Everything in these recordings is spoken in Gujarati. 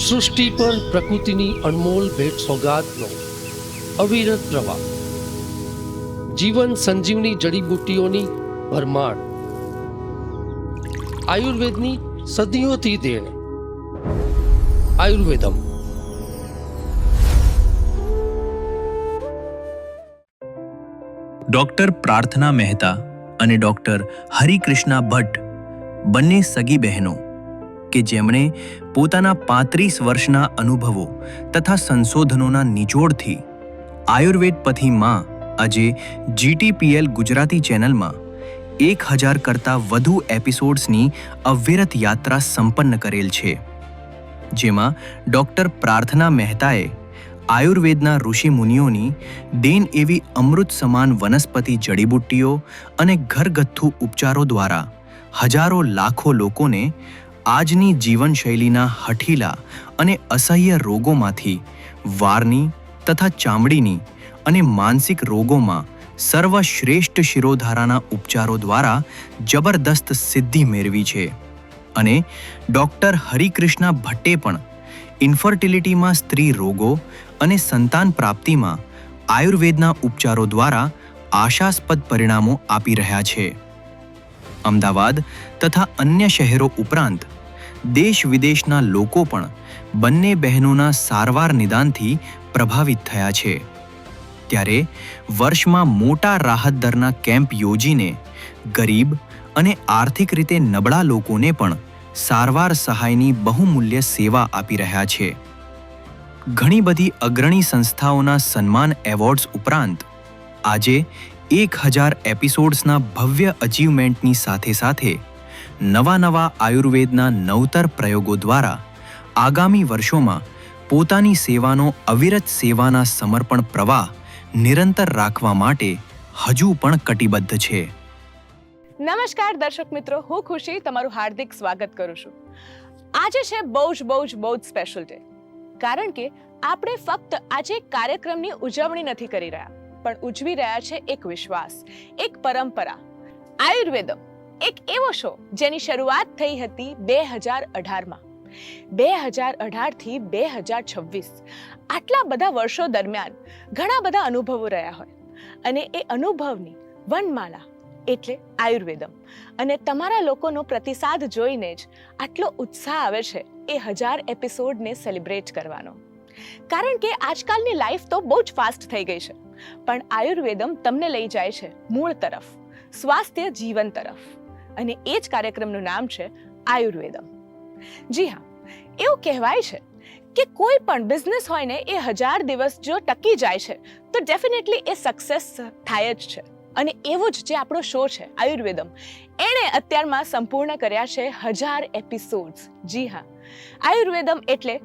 સૃષ્ટિ પર પ્રકૃતિની અનમોલ ભેટ સોગાદનો અવિરત પ્રવાહ, જીવન સંજીવની જડીબુટ્ટીઓની ભરમાર, આયુર્વેદની સદીઓથી દેણ. આયુર્વેદમ. ડૉક્ટર પ્રાર્થના મહેતા અને ડૉક્ટર હરિકૃષ્ણા ભટ્ટ બંને સગી બહેનો કે જેમણે પોતાના 35 વર્ષના અનુભવો તથા સંશોધનોના નિચોડથી આયુર્વેદ પથી માં આજે GTPL ગુજરાતી ચેનલમાં 1000 કરતાં વધુ એપિસોડ્સની અવિરત યાત્રા સંપન્ન કરેલ છે, જેમાં ડૉક્ટર પ્રાર્થના મહેતાએ આયુર્વેદના ઋષિમુનિઓની દેન એવી અમૃત સમાન વનસ્પતિ જડીબુટ્ટીઓ અને ઘરગથ્થુ ઉપચારો દ્વારા હજારો લાખો લોકોને આજની જીવનશૈલીના હઠીલા અને અસહ્ય રોગોમાંથી વારની તથા ચામડીની અને માનસિક રોગોમાં સર્વશ્રેષ્ઠ શિરોધારાના ઉપચારો દ્વારા જબરદસ્ત સિદ્ધિ મેળવી છે. અને ડૉક્ટર હરિકૃષ્ણા ભટ્ટે પણ ઇન્ફર્ટિલિટીમાં સ્ત્રી રોગો અને સંતાન પ્રાપ્તિમાં આયુર્વેદના ઉપચારો દ્વારા આશાસ્પદ પરિણામો આપી રહ્યા છે. અમદાવાદ તથા અન્ય શહેરો ઉપરાંત દેશ વિદેશના લોકો પણ બંને બહેનોના સારવાર નિદાનથી પ્રભાવિત થયા છે. ત્યારે વર્ષમાં મોટા રાહત દરના કેમ્પ યોજીને ગરીબ અને આર્થિક રીતે નબળા લોકોને પણ સારવાર સહાયની બહુમૂલ્ય સેવા આપી રહ્યા છે. ઘણી બધી અગ્રણી સંસ્થાઓના સન્માન એવોર્ડ્સ ઉપરાંત આજે 1000 એપિસોડ્સના ભવ્ય અચીવમેન્ટની સાથે સાથે નવા આયુર્વેદના નવતર પ્રયોગો દ્વારા આગામી વર્ષોમાં પોતાની સેવાનો અવિરત સેવાના સમર્પણ પ્રવાહ નિરંતર રાખવા માટે હજુ પણ કટિબદ્ધ છે. નમસ્કાર દર્શક મિત્રો, હું ખુશી તમારું હાર્દિક સ્વાગત કરું છું. આજે છે બહુ જ સ્પેશિયલ ડે, કારણ કે આપણે ફક્ત આજે કાર્યક્રમની ઉજવણી નથી કરી રહ્યા, પણ ઉજવી રહ્યા છે એક વિશ્વાસ, એક પરંપરા. આયુર્વેદમ એક એવો શો જેની શરૂઆત થઈ હતી 2018માં. 2018 થી 2026 આટલા બધા વર્ષો દરમિયાન ઘણા બધા અનુભવો રહ્યા હોય, અને એ અનુભવની વનમાળા એટલે આયુર્વેદમ. અને તમારા લોકોનો પ્રતિસાદ જોઈને જ આટલો ઉત્સાહ આવે છે એ 1000 એપિસોડને સેલિબ્રેટ કરવાનો. કારણ કે આજકાલની લાઈફ તો બહુ જ ફાસ્ટ થઈ ગઈ છે, પણ આયુર્વેદમ તમને લઈ જાય છે મૂળ તરફ, સ્વાસ્થ્ય જીવન તરફ. અને એ જ કાર્યક્રમનું નામ છે આયુર્વેદમ. જી હા, એવું કહેવાય છે કે કોઈ પણ બિઝનેસ હોય ને એ 1000 દિવસ જો ટકી જાય છે તો ડેફિનેટલી એ સક્સેસ થાય જ છે. અને એવું જ જે આપણો શો છે આયુર્વેદમ, એણે અત્યારમાં સંપૂર્ણ કર્યા છે 1000 એપિસોડ્સ. જી હા, આયુર્વેદમ એટલે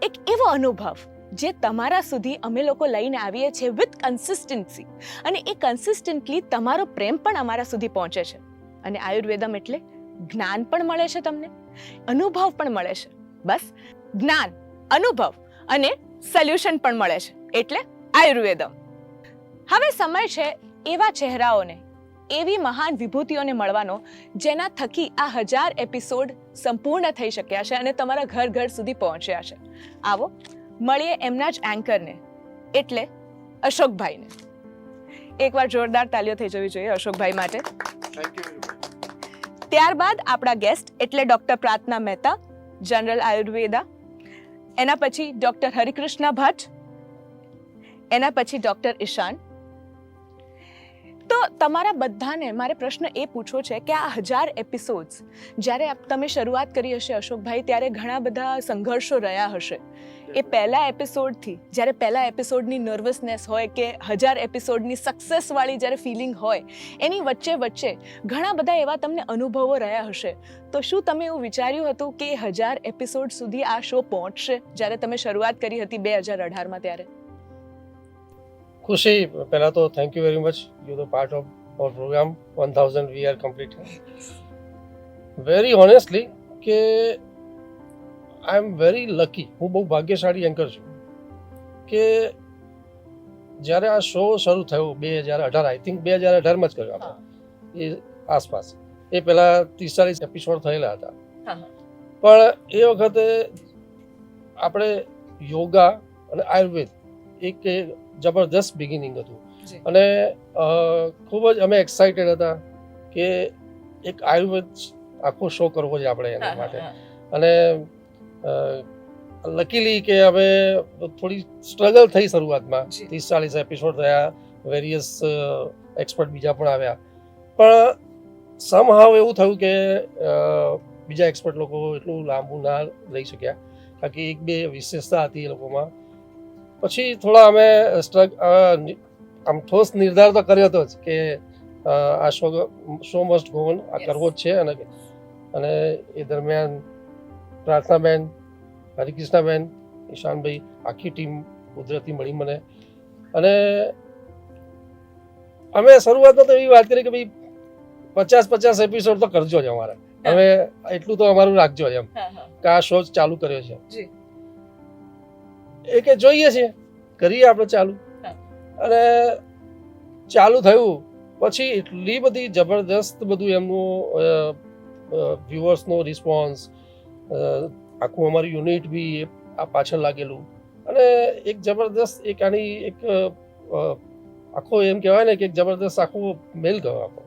એક એવો અનુભવ જે તમારા સુધી અમે લોકો લઈને આવીએ છીએ વિથ કન્સિસ્ટન્સી, અને એ કન્સિસ્ટન્ટલી તમારો પ્રેમ પણ અમારા સુધી પહોંચે છે. અને આયુર્વેદમ એટલે જ્ઞાન પણ મળે છે, તમને અનુભવ પણ મળે છે. બસ જ્ઞાન, અનુભવ અને સોલ્યુશન પણ મળે છે, એટલે આયુર્વેદમ. હવે સમય છે એવા ચહેરાઓને, એવી મહાન વિભૂતિઓને મળવાનો જેના થકી આ 1000 એપિસોડ સંપૂર્ણ થઈ શક્યા છે અને તમારા ઘર સુધી પહોંચ્યા છે. આવો મળીએ એમના જ એન્કરને, એટલે અશોકભાઈને. એકવાર જોરદાર તાલીઓ થઈ જવી જોઈએ અશોકભાઈ માટે. ત્યારબાદ આપણા ગેસ્ટ એટલે ડૉક્ટર પ્રાર્થના મહેતા, જનરલ આયુર્વેદા. એના પછી ડૉક્ટર હરિકૃષ્ણા ભટ્ટ. એના પછી ડૉક્ટર ઈશાન. તો તમારા બધાને મારે પ્રશ્ન એ પૂછવો છે કે આ 1000 એપિસોડ્સ જ્યારે તમે શરૂઆત કરી હશે અશોકભાઈ, ત્યારે ઘણા બધા સંઘર્ષો રહ્યા હશે. એ પહેલા એપિસોડથી, જ્યારે પહેલા એપિસોડની નર્વસનેસ હોય કે 1000 એપિસોડની સક્સેસવાળી જ્યારે ફિલિંગ હોય, એની વચ્ચે ઘણા બધા એવા તમને અનુભવો રહ્યા હશે. તો શું તમે એવું વિચાર્યું હતું કે 1000 એપિસોડ સુધી આ શો પહોંચશે જ્યારે તમે શરૂઆત કરી હતી 2018માં ત્યારે? ખુશી, પહેલા તો thank you very much. You the part of our programme 1000 we are complete. Very honestly કે આઈ એમ વેરી લકી, હું બહુ ભાગ્યશાળી એન્કર છું કે જ્યારે આ શો શરૂ થયો 2018, આઈ થિંક 2018માં જ કર્યો આપણે, એ આસપાસ. એ પહેલાં 30-40 એપિસોડ થયેલા હતા, પણ એ વખતે આપણે યોગા અને આયુર્વેદ એક જબરદસ્ત બિગિનિંગ હતું અને ખૂબ જ અમે એક્સાઇટેડ હતા કે એક આયુર્વેદ આખો શો કરવો છે આપણે એના માટે. અને લકીલી કે અમે થોડી સ્ટ્રગલ થઈ શરૂઆતમાં, 30-40 એપિસોડ થયા, વેરિયસ એક્સપર્ટ બીજા પણ આવ્યા, પણ સમહાવ એવું થયું કે બીજા એક્સપર્ટ લોકો એટલું લાંબુ ના રહી શક્યા, કારણ કે એક બે વિશેષતા હતી એ લોકોમાં. પછી થોડા અમે આમ ઠોસ નિર્ધાર તો કર્યો હતો જ કે આ શો મસ્ટ ગો ઓન, આ કરવો જ છે. અને એ દરમિયાન પ્રાર્થનાબેન, હરિકૃષ્ણાબેન, ઈશાનભાઈ, આખી ટીમ કુદરતી મળી મને. અને અમે શરૂઆતમાં તો એવી વાત કરી કે ભાઈ 50 એપિસોડ તો કરજો જ અમારે, હવે એટલું તો અમારું રાખજો એમ, કે આ શો ચાલુ કર્યો છે એ કે જોઈએ છે, કરીએ આપણે ચાલુ. અને ચાલુ થયું પછી એટલી બધી જબરદસ્ત બધું એમનું વ્યુઅર્સનો રિસ્પોન્સ, આખું અમારું યુનિટ બી આ પાછળ લાગેલું, અને એક જબરદસ્ત એક આની એક આખો એમ કહેવાય ને કે એક જબરદસ્ત આખો મેલ ગયો આપણો.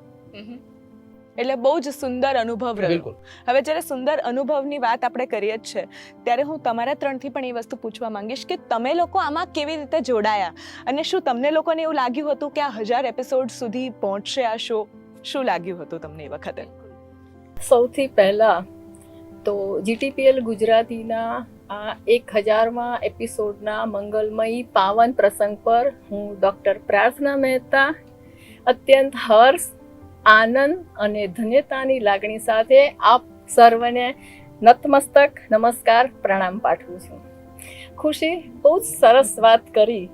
એટલે બહુ જ સુંદર અનુભવ રહ્યો. બિલકુલ. હવે જ્યારે સુંદર અનુભવની વાત આપણે કરીએ જ છે, ત્યારે હું તમારા ત્રણથી પણ એ વસ્તુ પૂછવા માંગીશ કે તમે લોકો આમાં કેવી રીતે જોડાયા, અને શું તમને લોકોને એવું લાગ્યું હતું કે આ 1000 એપિસોડ સુધી પહોંચશે આ શો? શું લાગ્યું હતું તમને એ વખતે? સૌથી પહેલા તો જીટીપીએલ ગુજરાતીના આ 1000મા એપિસોડના મંગલમય પાવન પ્રસંગ પર હું ડૉક્ટર પ્રાર્થના મહેતા અત્યંત હર્ષ, આનંદ અને ધન્યતાની લાગણી સાથે આપ સર્વને નતમસ્તક નમસ્કાર પ્રણામ પાઠવું છું. ખુશી, બહુ જ સરસ વાત કરી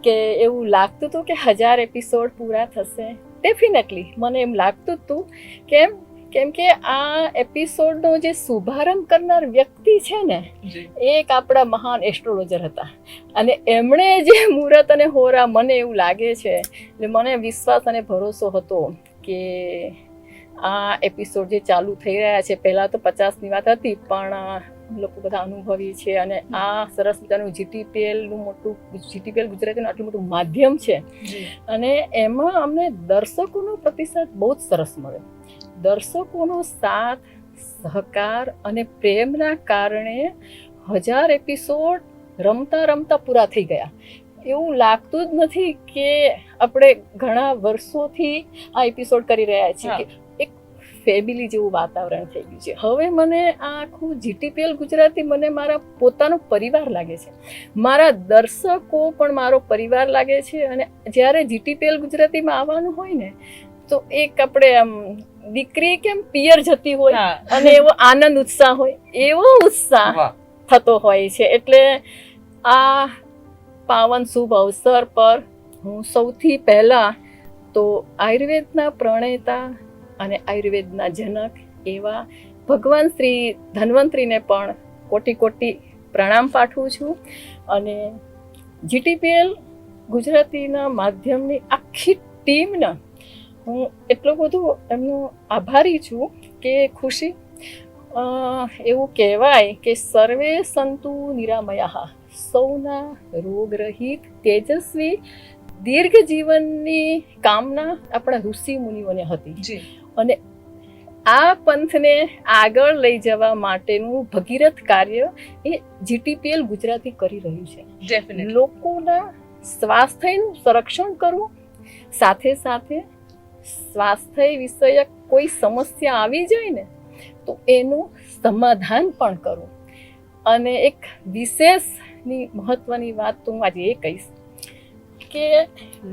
કે એવું લાગતું હતું કે 1000 એપિસોડ પૂરા થશે. ડેફિનેટલી મને એમ લાગતું હતું. કેમ કે આ એપિસોડનો જે શુભારંભ કરનાર વ્યક્તિ છે ને, એક આપણા મહાન એસ્ટ્રોલોજર હતા, અને એમણે જે મુહૂર્ત અને હોરા, મને એવું લાગે છે, એટલે મને વિશ્વાસ અને ભરોસો હતો કે આ એપિસોડ જે ચાલુ થઈ રહ્યા છે, પહેલાં તો 50ની વાત હતી, પણ લોકો બધા અનુભવી છે, અને આ સરસ મજાનું જીટીપીએલ ગુજરાતીનું આટલું મોટું માધ્યમ છે, અને એમાં અમને દર્શકોનો પ્રતિસાદ બહુ જ સરસ મળ્યો. દર્શકોનો સાથ, સહકાર અને પ્રેમના કારણે 1000 એપિસોડ રમતા રમતા પૂરા થઈ ગયા. એવું લાગતું જ નથી કે આપણે ઘણા વર્ષોથી આ એપિસોડ કરી રહ્યા છીએ, કે એક ફેમિલી જેવું વાતાવરણ થઈ ગયું છે. હવે મને આ આખું જીટીપીએલ ગુજરાતી મને મારા પોતાનો પરિવાર લાગે છે, મારા દર્શકો પણ મારો પરિવાર લાગે છે. અને જ્યારે જીટીપીએલ ગુજરાતીમાં આવવાનું હોય ને, તો એક આપણે આમ દીકરી કેમ પિયર જતી હોય અને એવો આનંદ ઉત્સાહ હોય, એવો ઉત્સાહ થતો હોય છે. એટલે આ પાવન શુભ અવસર પર હું સૌથી પહેલાં તો આયુર્વેદના પ્રણેતા અને આયુર્વેદના જનક એવા ભગવાન શ્રી ધન્વંતરીને પણ કોટી કોટી પ્રણામ પાઠવું છું. અને જીટીપીએલ ગુજરાતીના માધ્યમની આખી ટીમના હું એટલો બધો એમનો આભારી છું કે ખુશી, એવું કહેવાય કે સર્વે સંતુ નિરામયા, સૌના રોગરહિત તેજસ્વી દીર્ઘ જીવનની કામના આપણા ઋષિ મુનિઓને હતી. અને આ પંથને આગળ લઈ જવા માટેનું ભગીરથ કાર્ય એ જીટીપીએલ ગુજરાતી કરી રહ્યું છે. લોકોના સ્વાસ્થ્યનું સંરક્ષણ કરવું, સાથે સાથે સ્વાસ્થ્ય વિષયક કોઈ સમસ્યા આવી જાય ને, તો એનું સમાધાન પણ કરવું. અને એક વિશેષની મહત્વની વાત તો હું આજે એ કહીશ કે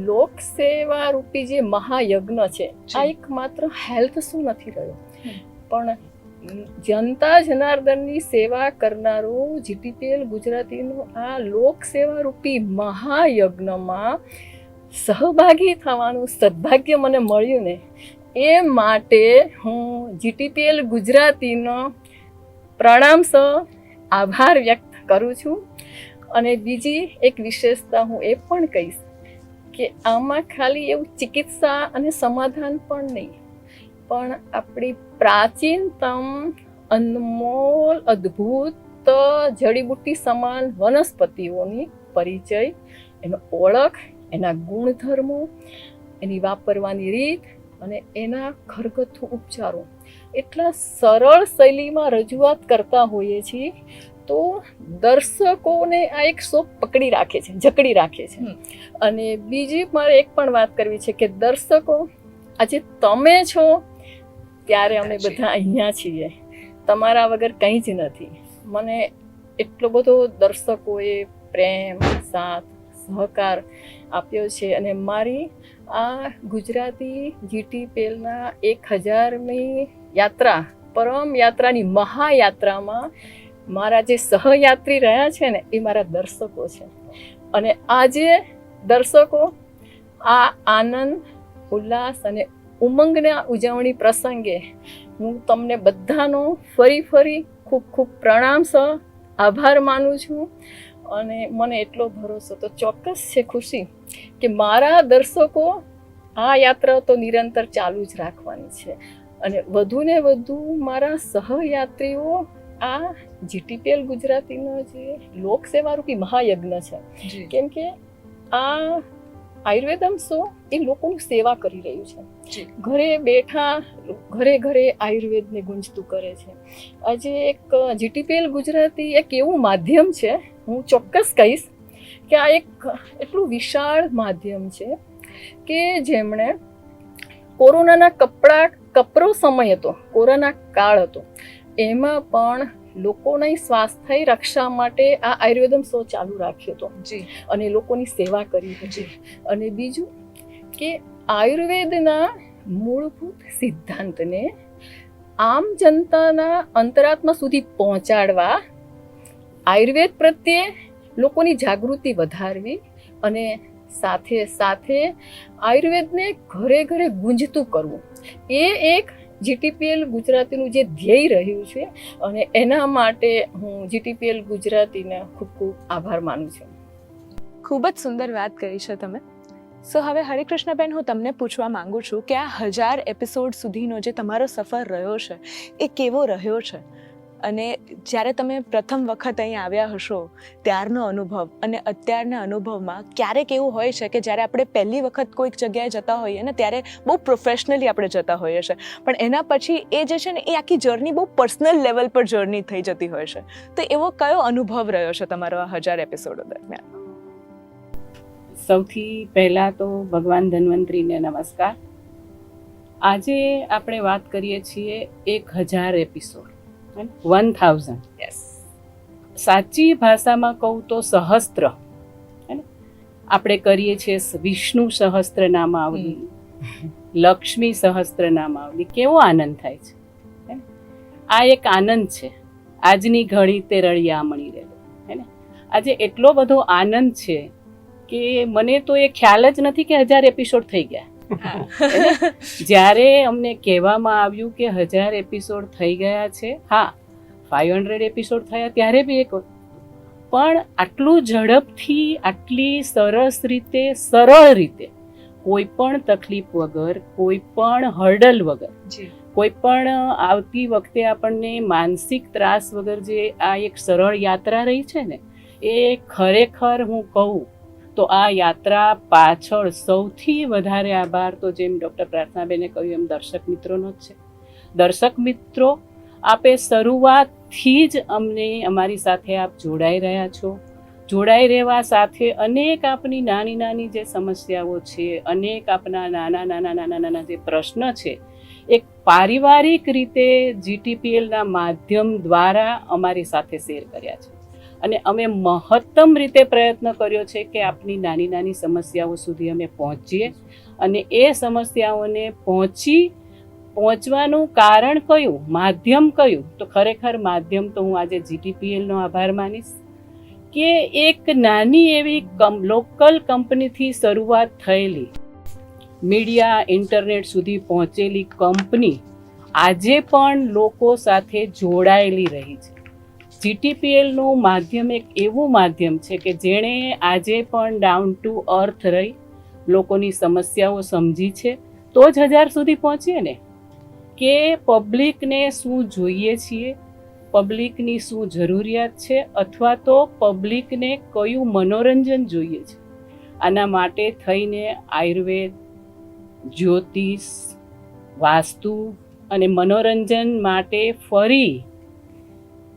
લોક સેવા રૂપી જે મહાયજ્ઞ છે, આ એક માત્ર હેલ્થ શું નથી રહ્યો, પણ જનતા જનાર્દનની સેવા કરનારો જીટીપીએલ ગુજરાતીનો આ લોક સેવા રૂપી મહાયજ્ઞમાં સહભાગી થવાનું સદભાગ્ય મને મળ્યું ને, એ માટે હું જીટીપીએલ ગુજરાતીનો પ્રણામસહ આભાર વ્યક્ત કરું છું. અને બીજી એક વિશેષતા હું એ પણ કહીશ કે આમાં ખાલી એવું ચિકિત્સા અને સમાધાન પણ નહીં, પણ આપણી પ્રાચીનતમ અનમોલ અદ્ભુત ફક્ત જડીબુટ્ટી સમાન વનસ્પતિઓની પરિચય, એનો ઓળખ, એના ગુણધર્મો, એની વાપરવાની રીત અને એના ઘરગથ્થુ ઉપચારો એટલા સરળ શૈલીમાં રજૂઆત કરતા હોઈએ છીએ તો દર્શકોને આ એક શો પકડી રાખે છે, જકડી રાખે છે. અને બીજી મારે એક પણ વાત કરવી છે કે દર્શકો આજે તમે છો ત્યારે અમે બધા અહીંયા છીએ, તમારા વગર કંઈ જ નથી. મને એટલો બધો દર્શકોએ પ્રેમ, સાથ, સહકાર આપ્યો છે અને મારી આ ગુજરાતી જીટીપીએલના 1000મી યાત્રા, પરમ યાત્રાની મહાયાત્રામાં મારા જે સહયાત્રી રહ્યા છે ને એ મારા દર્શકો છે. અને આજે દર્શકો આ આનંદ, ઉલ્લાસ અને ઉમંગના ઉજવણી પ્રસંગે હું તમને બધાનો ફરી ખૂબ ખૂબ પ્રણામ સહ આભાર માનું છું. અને મને એટલો ભરોસો તો ચોક્કસ છે ખુશી કે મારા દર્શકો આ યાત્રા તો નિરંતર ચાલુ જ રાખવાની છે અને વધુને વધુ મારા સહયાત્રીઓ આ જીટીપીએલ ગુજરાતીનો જે લોકસેવારૂપી મહાયજ્ઞ છે, કેમ કે આ આયુર્વેદમ શો એ લોકોની સેવા કરી રહ્યું છે. ઘરે બેઠા ઘરે આયુર્વેદને ગુંજતું કરે છે. આજે એક જીટીપીએલ ગુજરાતી એક એવું માધ્યમ છે, હું ચોક્કસ કહીશ કે આ એક એટલું વિશાળ માધ્યમ છે કે જેમણે કોરોનાના કપરો સમય હતો, કોરોના કાળ હતો, એમાં પણ લોકોની સ્વાસ્થ્ય રક્ષા માટે આ આયુર્વેદમ શો ચાલુ રાખ્યો હતો અને લોકોની સેવા કરી હતી. અને બીજું કે આયુર્વેદના મૂળભૂત સિદ્ધાંતને આમ જનતાના અંતરાત્મા સુધી પહોંચાડવા, આયુર્વેદ પ્રત્યે લોકોની જાગૃતિ વધારવી અને સાથે સાથે આયુર્વેદને ઘરે ગુંજતું કરવું, એ એક જીટીપીએલ ગુજરાતીનું જે ધ્યેય રહ્યું છે અને એના માટે હું જીટીપીએલ ગુજરાતીને ખૂબ ખૂબ આભાર માનું છું. ખૂબ જ સુંદર વાત કરી છે તમે. સો હવે હરિકૃષ્ણબેન, હું તમને પૂછવા માંગુ છું કે આ 1000 એપિસોડ સુધીનો જે તમારો સફર રહ્યો છે એ કેવો રહ્યો છે? અને જ્યારે તમે પ્રથમ વખત અહીં આવ્યા હશો ત્યારનો અનુભવ અને અત્યારના અનુભવમાં ક્યારેક એવું હોય છે કે જ્યારે આપણે પહેલી વખત કોઈક જગ્યાએ જતા હોઈએ ને ત્યારે બહુ પ્રોફેશનલી આપણે જતા હોઈએ છીએ, પણ એના પછી એ જે છે ને એ આખી જર્ની બહુ પર્સનલ લેવલ પર જર્ની થઈ જતી હોય છે. તો એવો કયો અનુભવ રહ્યો છે તમારો આ 1000 એપિસોડો દરમિયાન? સૌથી પહેલાં તો ભગવાન ધન્વંતરીને નમસ્કાર. આજે આપણે વાત કરીએ છીએ 1000 એપિસોડ, 1000. યસ, સાચી ભાષામાં કહું તો સહસ્ત્ર. આપણે કરીએ છીએ વિષ્ણુ સહસ્ત્ર નામાવલી, લક્ષ્મી સહસ્ત્ર નામાવલી. કેવો આનંદ થાય છે! આ એક આનંદ છે. આજની ઘડી તે રળિયામણી રહેલો હે ને. આજે એટલો બધો આનંદ છે કે મને તો એ ખ્યાલ જ નથી કે 1000 એપિસોડ થઈ ગયા. જ્યારે અમને કહેવામાં આવ્યું કે 1000 એપિસોડ થઈ ગયા છે, હા 500 એપિસોડ થયા ત્યારે બી એક, પણ આટલું ઝડપથી, આટલી સરસ રીતે, સરળ રીતે, કોઈ પણ તકલીફ વગર, કોઈ પણ હર્ડલ વગર, કોઈ પણ આવતી વખતે આપણને માનસિક ત્રાસ વગર જે આ એક સરળ યાત્રા રહી છે ને, એ ખરેખર હું કહું તો આ યાત્રા પાછળ સૌથી વધારે આભાર તો જેમ ડૉક્ટર પ્રાર્થનાબેને કહ્યું એમ દર્શક મિત્રોનો જ છે. દર્શક મિત્રો, આપે શરૂઆતથી જ અમને અમારી સાથે આપ જોડાઈ રહ્યા છો. જોડાઈ રહેવા સાથે અનેક આપની નાની જે સમસ્યાઓ છે, અનેક આપના નાના જે પ્રશ્ન છે, એક પારિવારિક રીતે જીટીપીએલના માધ્યમ દ્વારા અમારી સાથે શેર કર્યા છે. અને અમે મહત્તમ રીતે પ્રયત્ન કર્યો છે કે આપની નાની સમસ્યાઓ સુધી અમે પહોંચીએ. અને એ સમસ્યાઓને પહોંચવાનું કારણ કયું, માધ્યમ કયું, તો ખરેખર માધ્યમ તો હું આજે જીટીપીએલનો આભાર માનીશ કે એક નાની એવી લોકલ કંપનીથી શરૂઆત થયેલી, મીડિયા, ઇન્ટરનેટ સુધી પહોંચેલી કંપની આજે પણ લોકો સાથે જોડાયેલી રહી છે. જીટીપીએલનું માધ્યમ એક એવું માધ્યમ છે કે જેણે આજે પણ ડાઉન ટુ અર્થ રહી લોકોની સમસ્યાઓ સમજી છે, તો જ 1000 સુધી પહોંચીએ ને. કે પબ્લિકને શું જોઈએ છીએ, પબ્લિકની શું જરૂરિયાત છે અથવા તો પબ્લિકને કયું મનોરંજન જોઈએ છે. આના માટે થઈને આયુર્વેદ, જ્યોતિષ, વાસ્તુ અને મનોરંજન માટે ફરી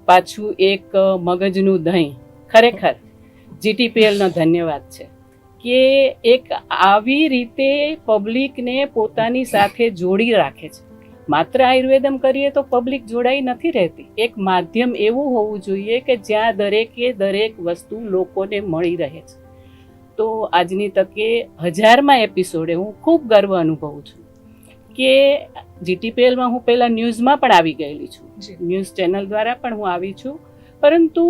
પાછું એક મગજનું દહીં. ખરેખર જીટીપીએલનો ધન્યવાદ છે કે એક આવી રીતે પબ્લિકને પોતાની સાથે જોડી રાખે છે. માત્ર આયુર્વેદમ કરીએ તો પબ્લિક જોડાઈ નથી રહેતી. એક માધ્યમ એવું હોવું જોઈએ કે જ્યાં દરેકે દરેક વસ્તુ લોકોને મળી રહે છે. તો આજની તકે 1000મા એપિસોડે હું ખૂબ ગર્વ અનુભવું છું કે જીટીપીએલમાં હું પહેલાં ન્યૂઝમાં પણ આવી ગયેલી છું, ન્યૂઝ ચેનલ દ્વારા પણ હું આવી છું, પરંતુ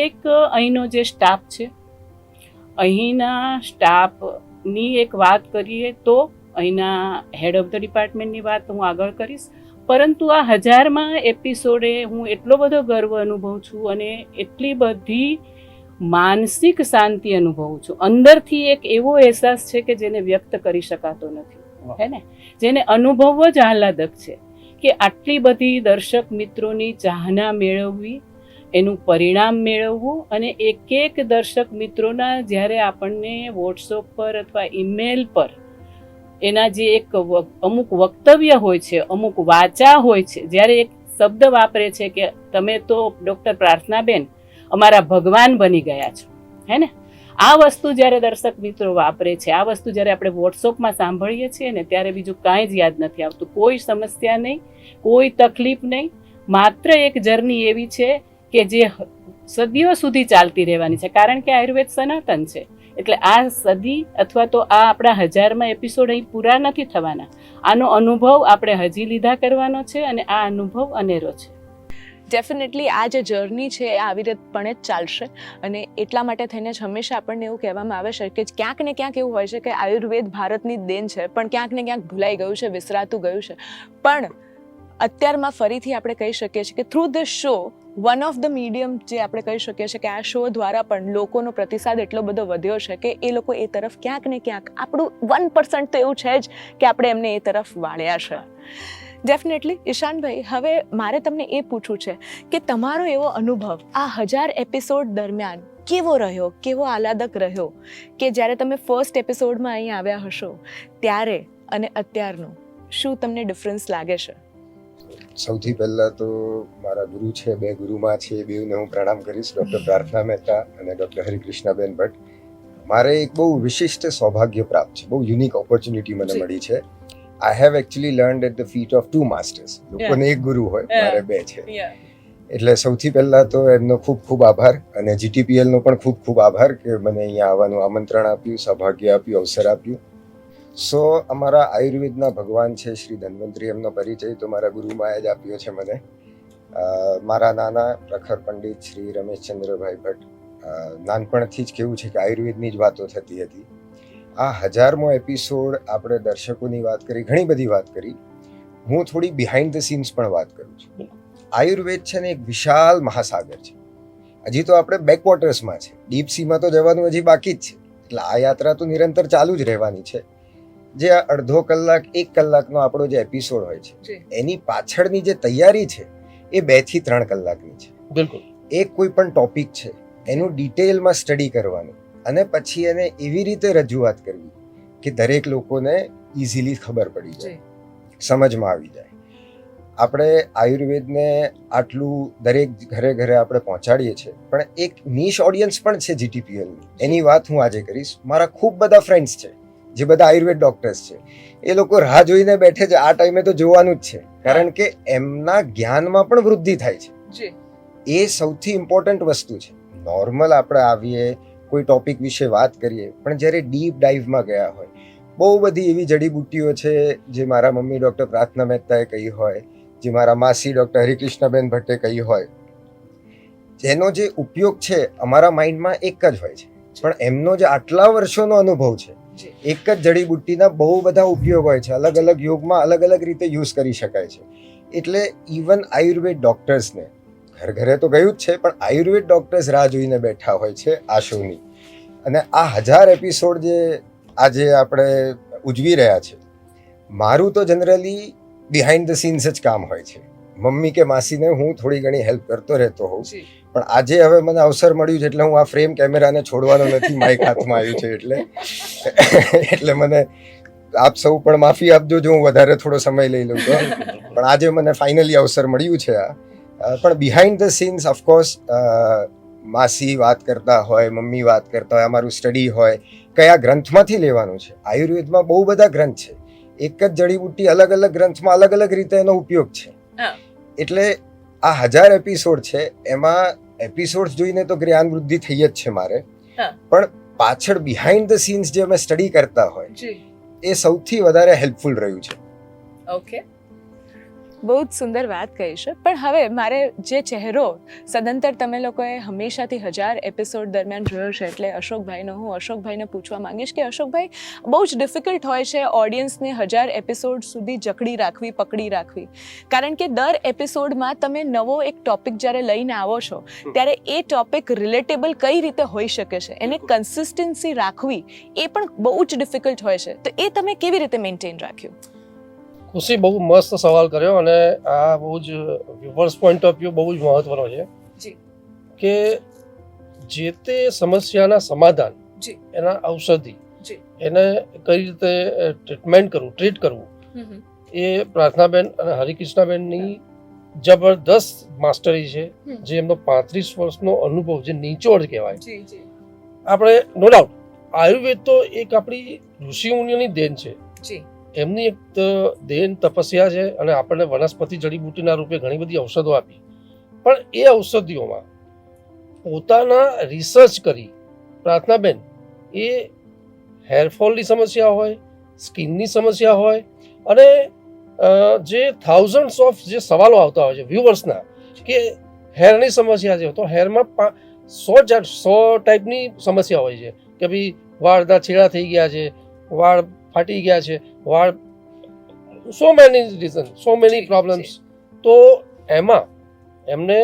એક અહીંનો જે સ્ટાફ છે, અહીંના સ્ટાફની એક વાત કરીએ તો અહીંના હેડ ઓફ ધ ડિપાર્ટમેન્ટની વાત હું આગળ કરીશ, પરંતુ આ 1000મા એપિસોડે હું એટલો બધો ગર્વ અનુભવું છું અને એટલી બધી માનસિક શાંતિ અનુભવું છું. અંદરથી એક એવો અહેસાસ છે કે જેને વ્યક્ત કરી શકાતો નથી, હે ને, જેને અનુભવવો જ આહલાદક છે કે આટલી બધી દર્શક મિત્રોની ચાહના મેળવવી, એનું પરિણામ મેળવવું અને એક એક દર્શક મિત્રોના જ્યારે આપણને વોટ્સઅપ પર અથવા ઈમેલ પર એના જે એક અમુક વક્તવ્ય હોય છે, અમુક વાચા હોય છે, જ્યારે એક શબ્દ વાપરે છે કે તમે તો ડૉક્ટર પ્રાર્થનાબેન અમારા ભગવાન બની ગયા છો, હે ને, આ વસ્તુ જ્યારે દર્શક મિત્રો વાપરે છે, આ વસ્તુ જ્યારે આપણે વોટ્સઅપમાં સાંભળીએ છીએ ને ત્યારે બીજું કાંઈ જ યાદ નથી આવતું. કોઈ સમસ્યા નહીં, કોઈ તકલીફ નહીં, માત્ર એક જર્ની એવી છે કે જે સદીઓ સુધી ચાલતી રહેવાની છે, કારણ કે આયુર્વેદ સનાતન છે. એટલે આ સદી અથવા તો આ આપણા 1000મા એપિસોડ અહીં પૂરા નથી થવાના. આનો અનુભવ આપણે હજી લીધા કરવાનો છે અને આ અનુભવ અનેરો છે. ડેફિનેટલી આ જે જર્ની છે એ આવી રીતપણે જ ચાલશે અને એટલા માટે થઈને જ હંમેશા આપણને એવું કહેવામાં આવે છે કે ક્યાંક ને ક્યાંક એવું હોય છે કે આયુર્વેદ ભારતની દેન છે, પણ ક્યાંક ને ક્યાંક ભૂલાઈ ગયું છે, વિસરાતું ગયું છે. પણ અત્યારમાં ફરીથી આપણે કહી શકીએ છીએ કે through this show, one of the medium જે આપણે કહી શકીએ છીએ કે આ શો દ્વારા પણ લોકોનો પ્રતિસાદ એટલો બધો વધ્યો છે કે એ લોકો એ તરફ ક્યાંક ને ક્યાંક આપણું 1% તો એવું છે જ કે આપણે એમને એ તરફ વાળ્યા છે. ડેફિનેટલી ઈશાનભાઈ, હવે મારે તમને એ પૂછવું છે કે તમારો એવો અનુભવ આ 1000 એપિસોડ દરમિયાન કેવો રહ્યો, કેવો આહલાદક રહ્યો કે જ્યારે તમે ફર્સ્ટ એપિસોડમાં અહીં આવ્યા હશો ત્યારે અને અત્યારનો શું તમને ડિફરન્સ લાગે છે? સૌથી પહેલા તો મારા ગુરુ છે, 2 ગુરુમાં છે, એ બેઉને હું પ્રણામ કરીશ, ડૉક્ટર પ્રાર્થના મહેતા અને ડૉક્ટર હરિકૃષ્ણાબેન ભટ્ટ. મારે એક બહુ વિશિષ્ટ સૌભાગ્ય પ્રાપ્ત છે, બહુ યુનિક ઓપોર્ચ્યુનિટી મને મળી છે. I have actually learned at the feet of 2 masters. લોકોને એક ગુરુ હોય, મારે 2 છે. એટલે સૌથી પહેલા તો એમનો ખૂબ ખૂબ આભાર અને જીટીપીએલનો પણ ખૂબ ખૂબ આભાર કે મને અહીંયા આવવાનું આમંત્રણ આપ્યું, સૌભાગ્ય આપ્યું, અવસર આપ્યું. સો અમારા આયુર્વેદના ભગવાન છે શ્રી ધન્વંતરી, એમનો પરિચય તો મારા ગુરુમાએ જ આપ્યો છે મને. મારા નાના પ્રખર પંડિત શ્રી રમેશચંદ્રભાઈ ભટ્ટ, નાનપણથી જ કેવું છે કે આયુર્વેદની જ વાતો થતી હતી. આ 1000મો એપિસોડ આપણે દર્શકોની વાત કરી, ઘણી બધી વાત કરી. હું થોડી બિહાઇન્ડ ધ સીન્સ પણ વાત કરું છું. આયુર્વેદ છે ને એક વિશાળ મહાસાગર છે. હજી તો આપણે બેકવોટર્સમાં છે, ડીપ સીમાં તો જવાનું હજી બાકી જ છે. એટલે આ યાત્રા તો નિરંતર ચાલુ જ રહેવાની છે. જે આ અડધો કલાક 1 કલાકનો આપણો જે એપિસોડ હોય છે એની પાછળની જે તૈયારી છે એ 2 થી 3 કલાકની છે. બિલકુલ. એક કોઈ પણ ટોપિક છે એનું ડિટેલમાં સ્ટડી કરવાનું અને પછી એને એવી રીતે રજૂઆત કરવી કે દરેક લોકોને ઇઝીલી ખબર પડી જાય, સમજમાં આવી જાય. આપણે આયુર્વેદને આટલું દરેક ઘરે ઘરે આપણે પહોંચાડીએ છીએ, પણ એક નીશ ઓડિયન્સ પણ છે જીટીપીએલની. એની વાત હું આજે કરીશ. મારા ખૂબ બધા ફ્રેન્ડ્સ છે જે બધા આયુર્વેદ ડોક્ટર્સ છે, એ લોકો રાહ જોઈને બેઠે છે, આ ટાઈમે તો જોવાનું જ છે, કારણ કે એમના જ્ઞાનમાં પણ વૃદ્ધિ થાય છે. એ સૌથી ઇમ્પોર્ટન્ટ વસ્તુ છે. નોર્મલ આપણે આવીએ, કોઈ ટોપિક વિશે વાત કરીએ, પણ જ્યારે ડીપ ડાઈવમાં ગયા હોય, બહુ બધી એવી જડીબુટ્ટીઓ છે જે મારા મમ્મી ડૉક્ટર પ્રાર્થના મહેતાએ કહી હોય, જે મારા માસી ડૉક્ટર હરિકૃષ્ણબેન ભટ્ટે કહી હોય, જેનો જે ઉપયોગ છે અમારા માઇન્ડમાં એક જ હોય છે, પણ એમનો જે આટલા વર્ષોનો અનુભવ છે, એક જ જડીબુટ્ટીના બહુ બધા ઉપયોગ હોય છે. અલગ અલગ યોગમાં અલગ અલગ રીતે યુઝ કરી શકાય છે. એટલે ઇવન આયુર્વેદ ડોક્ટર્સને ઘર ઘરે તો ગયું જ છે, પણ આયુર્વેદ ડોક્ટર્સ રાહ જોઈને બેઠા હોય છે આ શોની. અને આ 1000 એપિસોડ જે આજે આપણે ઉજવી રહ્યા છે, મારું તો જનરલી બિહાઇન્ડ ધ સીન્સ જ કામ હોય છે. મમ્મી કે માસીને હું થોડી ઘણી હેલ્પ કરતો રહેતો હોઉં, પણ આજે હવે મને અવસર મળ્યું છે એટલે હું આ ફ્રેમ કેમેરાને છોડવાનો નથી, માઇક હાથમાં આવ્યું છે એટલે મને આપ સૌ પણ માફી આપજો જો હું વધારે થોડો સમય લઈ લઉં તો, પણ આજે મને ફાઇનલી અવસર મળ્યું છે આ. પણ બિહાઇન્ડ ધ સીન્સ ઓફકોર્સ માસી વાત કરતા હોય, મમ્મી વાત કરતા હોય, અમારું સ્ટડી હોય, કયા ગ્રંથમાંથી લેવાનું છે. આયુર્વેદમાં બહુ બધા ગ્રંથ છે, એક જ જડીબુટ્ટી અલગ અલગ ગ્રંથમાં અલગ અલગ રીતે એનો ઉપયોગ છે. એટલે આ 1000 એપિસોડ છે, એમાં એપિસોડ જોઈને તો જ્ઞાન વૃદ્ધિ થઈ જ છે મારે, પણ પાછળ બિહાઇન્ડ ધ સીન્સ જે અમે સ્ટડી કરતા હોય એ સૌથી વધારે હેલ્પફુલ રહ્યું છે. ઓકે, બહુ જ સુંદર વાત કહી છે. પણ હવે મારે જે ચહેરો સદંતર તમે લોકોએ હંમેશાથી 1000 એપિસોડ દરમિયાન જોયો છે, એટલે અશોકભાઈનો, હું અશોકભાઈને પૂછવા માંગીશ કે અશોકભાઈ, બહુ જ ડિફિકલ્ટ હોય છે ઓડિયન્સને 1000 એપિસોડ સુધી જકડી રાખવી, પકડી રાખવી, કારણ કે દર એપિસોડમાં તમે નવો એક ટોપિક જ્યારે લઈને આવો છો ત્યારે એ ટોપિક રિલેટેબલ કઈ રીતે હોઈ શકે છે, એને કન્સિસ્ટન્સી રાખવી એ પણ બહુ જ ડિફિકલ્ટ હોય છે. તો એ તમે કેવી રીતે મેન્ટેન રાખ્યું? ખુશી, બહુ મસ્ત સવાલ કર્યો, અને આ બહુ જ વ્યુઅર્સ પોઈન્ટ ઓફ વ્યૂ બહુ જ મહત્વનો છે કે જે તે સમસ્યાના સમાધાન, એના ઔષધિ, એને કઈ રીતે ટ્રીટ કરવું, એ પ્રાર્થનાબેન અને હરિકૃષ્ણાબેનની જબરદસ્ત માસ્ટરી છે, જે એમનો 35 વર્ષનો અનુભવ, જે નીચોડ કહેવાય. આપણે નો ડાઉટ આયુર્વેદ તો એક આપણી ઋષિ મુનિઓની દેન છે, એમની એક દેન તપસ્યા છે, અને આપણને વનસ્પતિ જડીબુટ્ટીના રૂપે ઘણી બધી ઔષધો આપી, પણ એ ઔષધિઓમાં પોતાના રિસર્ચ કરી પ્રાર્થનાબેન એ હેરફોલની સમસ્યા હોય, સ્કિનની સમસ્યા હોય, અને જે થાઉઝન્ડ્સ ઓફ જે સવાલો આવતા હોય છે વ્યુઅર્સના કે હેરની સમસ્યા છે, તો હેરમાં 100 ટાઈપની સમસ્યા હોય છે કે ભાઈ વાળના છેડા થઈ ગયા છે, વાળ ફાટી ગયા છે, વાળ, so many reason, so many problems. તો એમાં એમને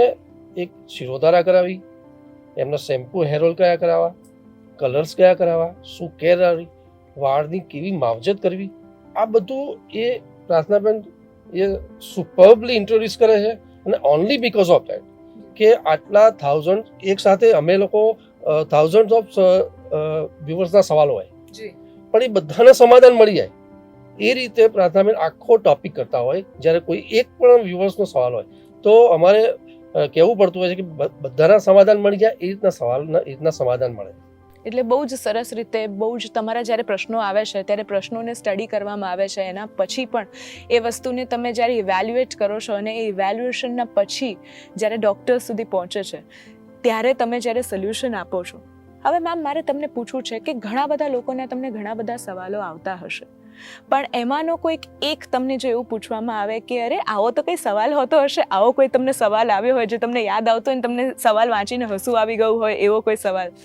એક શિરોધારા કરાવી, એમનો શેમ્પુ, હેર ઓઇલ કયા કરાવવા, કલર્સ કયા કરાવવા, શું કેર આવી, વાળની કેવી માવજત કરવી, આ બધું એ પ્રાર્થનાબેન એ સુપર્બલી ઇન્ટ્રોડ્યુસ કરે છે. અને ઓનલી બીકોઝ ઓફ દેટ કે આટલા થાઉઝન્ડ એક સાથે અમે લોકો થાઉઝન્ડ ઓફ વ્યુઅર્સના સવાલો હોય, પણ એ બધાને સમાધાન મળી જાય એ રીતે પ્રાર્થનાબેન આખો ટોપિક કરતા હોય. જ્યારે કોઈ એક પણ વ્યુઅર્સનો સવાલ હોય તો અમારે કહેવું પડતું હોય છે કે બધાના સમાધાન મળી જાય, એ રીતના સવાલના એ રીતના સમાધાન મળે. એટલે બહુ જ સરસ રીતે, બહુ જ તમારા જ્યારે પ્રશ્નો આવે છે ત્યારે પ્રશ્નોને સ્ટડી કરવામાં આવે છે, એના પછી પણ એ વસ્તુને તમે જ્યારે ઇવેલ્યુએટ કરો છો, અને એ ઇવેલ્યુએશનના પછી જ્યારે ડૉક્ટર સુધી પહોંચે છે ત્યારે તમે જ્યારે સોલ્યુશન આપો છો. હવે મેમ, મારે તમને પૂછવું છે કે ઘણા બધા લોકોને તમને ઘણા બધા સવાલો આવતા હશે, પણ એમાંનો કોઈક એક તમને જો એવું પૂછવામાં આવે કે અરે આવો તો કંઈ સવાલ હોતો હશે, આવો કોઈ તમને સવાલ આવ્યો હોય જે તમને યાદ આવતો હોય, તમને સવાલ વાંચીને હસવું આવી ગયું હોય, એવો કોઈ સવાલ?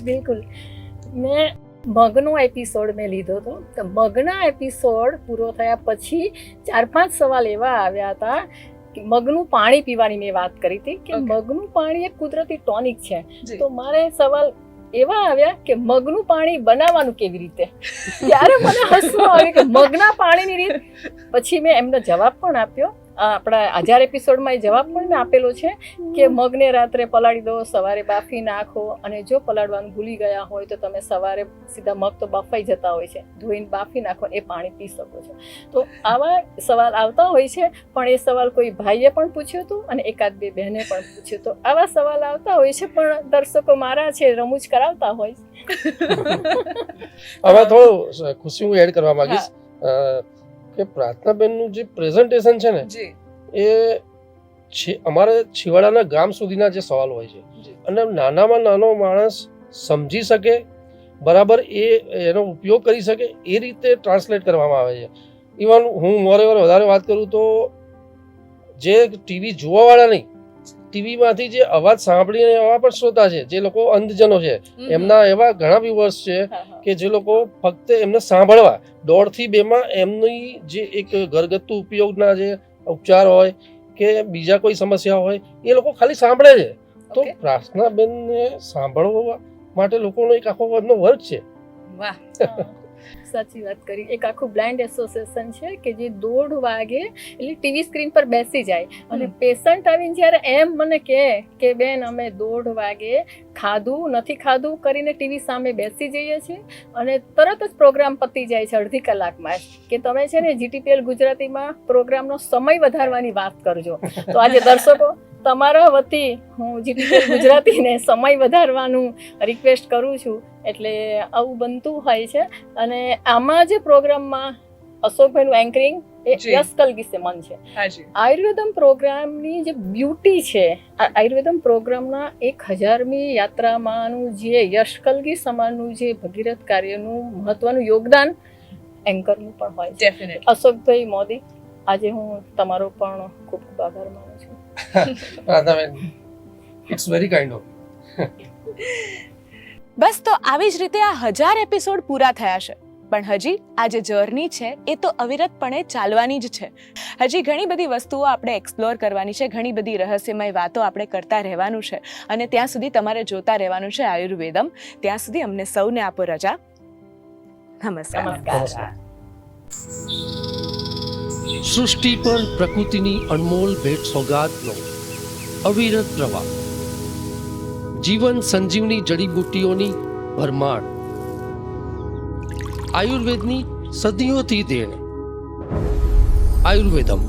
બિલકુલ. મેં મગનો એપિસોડ મેં લીધો હતો, તો મગના એપિસોડ પૂરો થયા પછી 4-5 સવાલ એવા આવ્યા હતા કે મગનું પાણી પીવાની મેં વાત કરી હતી કે મગનું પાણી એક કુદરતી ટોનિક છે, તો મારે સવાલ એવા આવ્યા કે મગનું પાણી બનાવવાનું કેવી રીતે, ત્યારે મને હસવું આવ્યું કે મગના પાણીની રીત. પછી મેં એમનો જવાબ પણ આપ્યો, આપણા 1000 એપિસોડમાં એ જવાબ પણ મેં આપેલો છે કે મગને રાત્રે પલાળી દો, સવારે બાફી નાખો, અને જો પલાળવાનું ભૂલી ગયા હોય તો તમે સવારે સીધા મગ તો બફાઈ જતા હોય છે, ધોઈને બાફી નાખો, એ પાણી પી શકો છો. તો આવા સવાલ આવતા હોય છે, પણ એ સવાલ કોઈ ભાઈએ પણ પૂછ્યો હતું અને એકાદ બે બહેને પણ પૂછ્યું. તો આવા સવાલ આવતા હોય છે, પણ દર્શકો મારા છે રમૂજ કરાવતા હોય. હવે થોડું ખુશી હું એડ કરવા માંગીશ કે પ્રાર્થનાબેનનું જે પ્રેઝન્ટેશન છે ને, એ અમારે છેવાડાના ગામ સુધીના જે સવાલ હોય છે, અને નાનામાં નાનો માણસ સમજી શકે, બરાબર એનો ઉપયોગ કરી શકે, એ રીતે ટ્રાન્સલેટ કરવામાં આવે છે. ઇવન હું મોરેઓવર વધારે વાત કરું તો જે ટીવી જોવાવાળા નહીં, ટીવીમાંથી જે અવાજ સાંભળીને એવા પણ શ્રોતા છે, જે લોકો અંધજનો છે, એમના એવા ઘણા વ્યુઅર્સ છે કે જે લોકો ફક્ત એમને સાંભળવા 1.5 થી 2 એમની જે એક ઘરગથ્થુ ઉપયોગના જે ઉપચાર હોય કે બીજા કોઈ સમસ્યા હોય, એ લોકો ખાલી સાંભળે છે. તો પ્રાર્થનાબેનને સાંભળવા માટે લોકોનો એક આખો એમનો વર્ગ છે. વાહ, સાચી વાત કરી. એક આખું બ્લાઇન્ડ એસોસિએશન છે કે જે 1:30 વાગે એટલે ટીવી સ્ક્રીન પર બેસી જાય અને પેશન્ટ આવીને જ્યારે એમ મને કહે કે બેન અમે 1:30 વાગે ખાધું નથી ખાધું કરીને ટીવી સામે બેસી જઈએ છીએ અને તરત જ પ્રોગ્રામ પતી જાય છે અડધી કલાકમાં કે તમે છે ને GTPL ગુજરાતીમાં પ્રોગ્રામનો સમય વધારવાની વાત કરજો. તો આજે દર્શકો તમારા વતી હું GTPL ગુજરાતીને સમય વધારવાનું રિક્વેસ્ટ કરું છું. એટલે આવું બનતું હોય છે અને આમાં જે પ્રોગ્રામમાં અશોકભાઈનું એન્કરિંગ એ જી. યશ કલગીસે મન છે. હાજી આયુર્વેદમ પ્રોગ્રામની જે બ્યુટી છે, આયુર્વેદમ પ્રોગ્રામના 1000મી યાત્રામાંનું જે યશ કલગી સમાનનું જે ભગીરથ કાર્યનું મહત્વનું યોગદાન એન્કરનું પણ હોય છે. ડેફિનેટલી. અશોકભાઈ મોદી, આજે હું તમારો પણ ખૂબ ખૂબ આભાર માનું છું. It's very kind of. બસ તો આવી જ રીતે આ 1000 એપિસોડ પૂરા થયા છે, પણ હજી આ જે જર્ની છે એ તો અવિરતપણે ચાલવાની જ છે. હજી ઘણી બધી વસ્તુઓ આપણે એક્સપ્લોર કરવાની છે, ઘણી બધી રહસ્યમય વાતો આપણે કરતા રહેવાનું છે અને ત્યાં સુધી તમારે જોતા રહેવાનું છે આયુર્વેદમ. ત્યાં સુધી અમને સૌને આપો રજા. નમસ્કાર. નમસ્કાર. સૃષ્ટિ પર પ્રકૃતિની અનમોલ ભેટ સોગાદનો અવિરત પ્રવાહ, જીવન સંજીવની જડીબુટ્ટીઓની ભરમાર, આયુર્વેદની સદીઓથી દેણ. આયુર્વેદમ